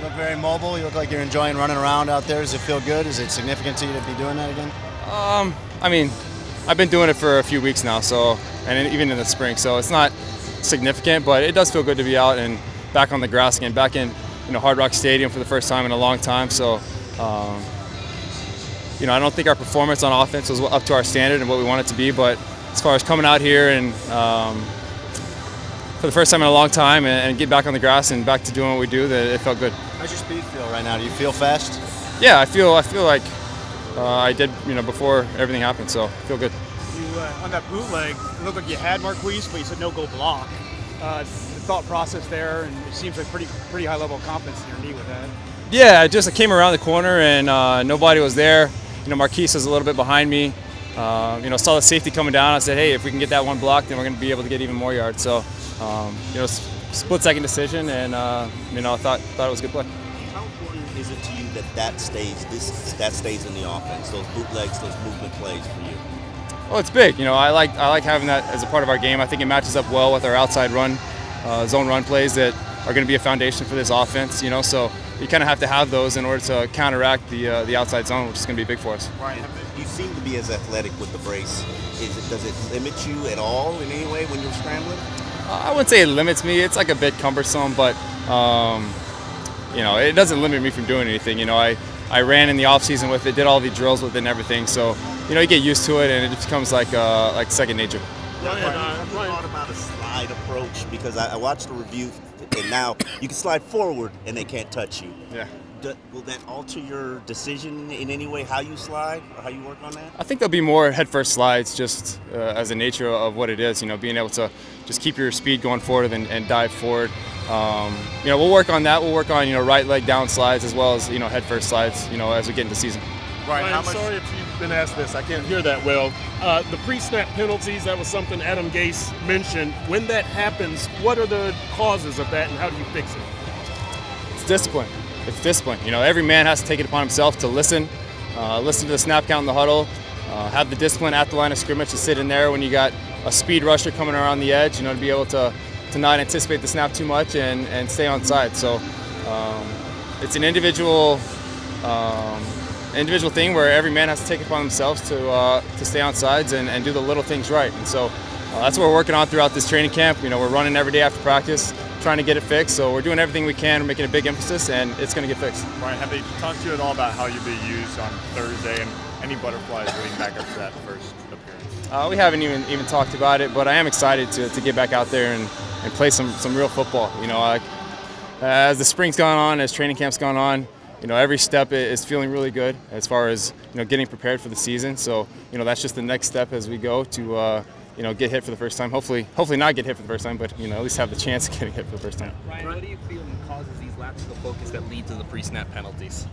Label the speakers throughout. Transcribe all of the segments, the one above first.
Speaker 1: You look very mobile. You look like you're enjoying running around out there. Does it feel good? Is it significant to you to be doing that again?
Speaker 2: I mean, I've been doing it for a few weeks now, so, and even in the spring, so it's not significant, but it does feel good to be out and back on the grass again, back in Hard Rock Stadium for the first time in a long time. So, I don't think our performance on offense was up to our standard and what we want it to be, but as far as coming out here and for the first time in a long time and get back on the grass and back to doing what we do, that it felt good.
Speaker 1: How's your speed feel right now? Do you feel fast?
Speaker 2: Yeah, I feel like I did, before everything happened, so I feel good.
Speaker 3: You on that bootleg, it looked like you had Marquise, but you said no go block. The thought process there, and it seems like pretty high level of confidence in your knee with that.
Speaker 2: Yeah, I came around the corner and nobody was there. Marquise was a little bit behind me. Saw the safety coming down. I said, hey, if we can get that one block, then we're going to be able to get even more yards. So, split-second decision, and I thought it was a good play.
Speaker 4: How important is it to you that stays in the offense? Those bootlegs, those movement plays for you.
Speaker 2: Well, it's big. I like having that as a part of our game. I think it matches up well with our outside run, zone run plays that are going to be a foundation for this offense. So you kind of have to have those in order to counteract the outside zone, which is going to be big for us.
Speaker 4: Right. You seem to be as athletic with the brace. Does it limit you at all in any way when you're scrambling?
Speaker 2: I wouldn't say it limits me. It's like a bit cumbersome, but it doesn't limit me from doing anything. I ran in the off season with it, did all the drills with it and everything. So you get used to it, and it just becomes like second nature.
Speaker 4: Have you thought about a slide approach? Because I watched the review, and now you can slide forward and they can't touch you.
Speaker 2: Yeah.
Speaker 4: Will that alter your decision in any way, how you slide or how you work on that?
Speaker 2: I think there'll be more head-first slides just as the nature of what it is, being able to just keep your speed going forward and dive forward. We'll work on that. We'll work on, right leg down slides as well as, head-first slides, as we get into the season.
Speaker 5: Ryan, I'm sorry if you've been asked this. I can't hear that well. The pre-snap penalties, that was something Adam Gase mentioned. When that happens, what are the causes of that and how do you fix it?
Speaker 2: It's discipline. It's discipline. Every man has to take it upon himself to listen to the snap count in the huddle, have the discipline at the line of scrimmage to sit in there when you got a speed rusher coming around the edge, to be able to not anticipate the snap too much and stay on side. So it's an individual thing where every man has to take it upon themselves to stay on sides and do the little things right. And so that's what we're working on throughout this training camp. We're running every day after practice, trying to get it fixed. So we're doing everything we can. We're making a big emphasis, and it's going to get fixed.
Speaker 6: Ryan, have they talked to you at all about how you'll be used on Thursday and any butterflies leading back up to that first appearance?
Speaker 2: We haven't even talked about it, but I am excited to get back out there and play some real football. As the spring's gone on, as training camp's gone on, every step is feeling really good as far as getting prepared for the season. So that's just the next step as we go to get hit for the first time. Hopefully not get hit for the first time, but at least have the chance of getting hit for the first time.
Speaker 7: Ryan, what do you feel causes these lapses of focus that lead to the pre-snap penalties?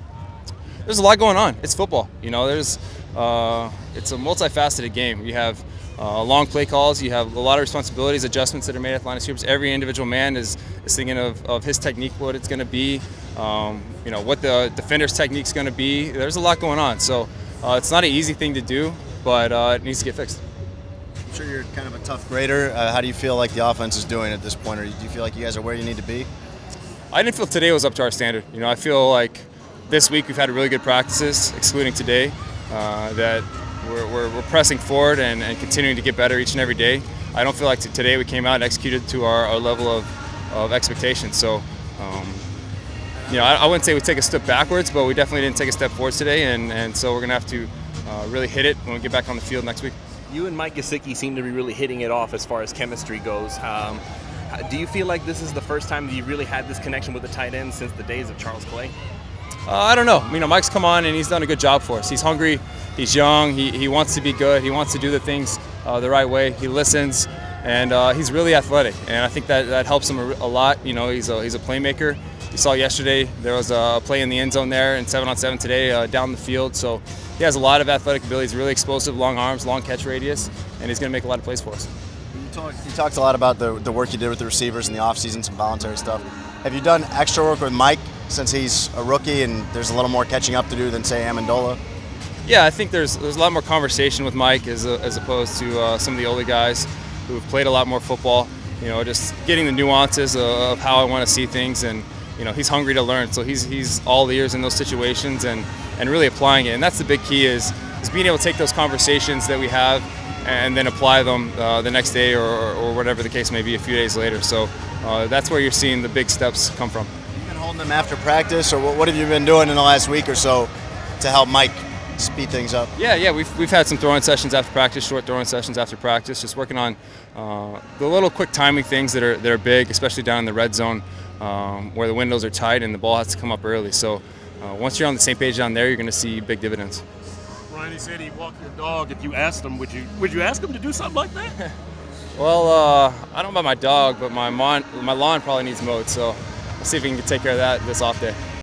Speaker 2: There's a lot going on. It's football. It's a multifaceted game. You have long play calls. You have a lot of responsibilities, adjustments that are made at the line of scrimmage. Every individual man is thinking of his technique, what it's going to be, what the defender's technique is going to be. There's a lot going on. So it's not an easy thing to do, but it needs to get fixed.
Speaker 1: I'm sure you're kind of a tough grader. How do you feel like the offense is doing at this point, or do you feel like you guys are where you need to be?
Speaker 2: I didn't feel today was up to our standard. I feel like this week we've had really good practices, excluding today, that we're pressing forward and continuing to get better each and every day. I don't feel like today we came out and executed to our level of expectation. So, I wouldn't say we take a step backwards, but we definitely didn't take a step forwards today, and so we're going to have to really hit it when we get back on the field next week.
Speaker 7: You and Mike Gesicki seem to be really hitting it off as far as chemistry goes. Do you feel like this is the first time that you really had this connection with the tight end since the days of Charles Clay?
Speaker 2: I don't know. Mike's come on and he's done a good job for us. He's hungry, he's young, he wants to be good, he wants to do the things the right way, he listens, and he's really athletic, and I think that helps him a lot. He's a playmaker. You saw yesterday there was a play in the end zone there, and 7-on-7 today down the field. So he has a lot of athletic abilities, really explosive, long arms, long catch radius, and he's going to make a lot of plays for us.
Speaker 1: You talked a lot about the work you did with the receivers in the offseason, some voluntary stuff. Have you done extra work with Mike since he's a rookie and there's a little more catching up to do than, say, Amendola?
Speaker 2: Yeah, I think there's a lot more conversation with Mike as opposed to some of the older guys who have played a lot more football. Just getting the nuances of how I want to see things and he's hungry to learn. So he's all ears in those situations and really applying it. And that's the big key is being able to take those conversations that we have and then apply them the next day or whatever the case may be a few days later. So that's where you're seeing the big steps come from.
Speaker 1: You've been holding them after practice, or what have you been doing in the last week or so to help Mike speed things up?
Speaker 2: Yeah, we've had some throwing sessions after practice, short throwing sessions after practice, just working on the little quick timing things that are big, especially down in the red zone where the windows are tight and the ball has to come up early. So once you're on the same page down there, you're going to see big dividends.
Speaker 5: Ryan, he said he walked your dog. If you asked him, would you ask him to do something like that?
Speaker 2: Well, I don't know about my dog, but my lawn probably needs mowed, so we'll see if we can take care of that this off day.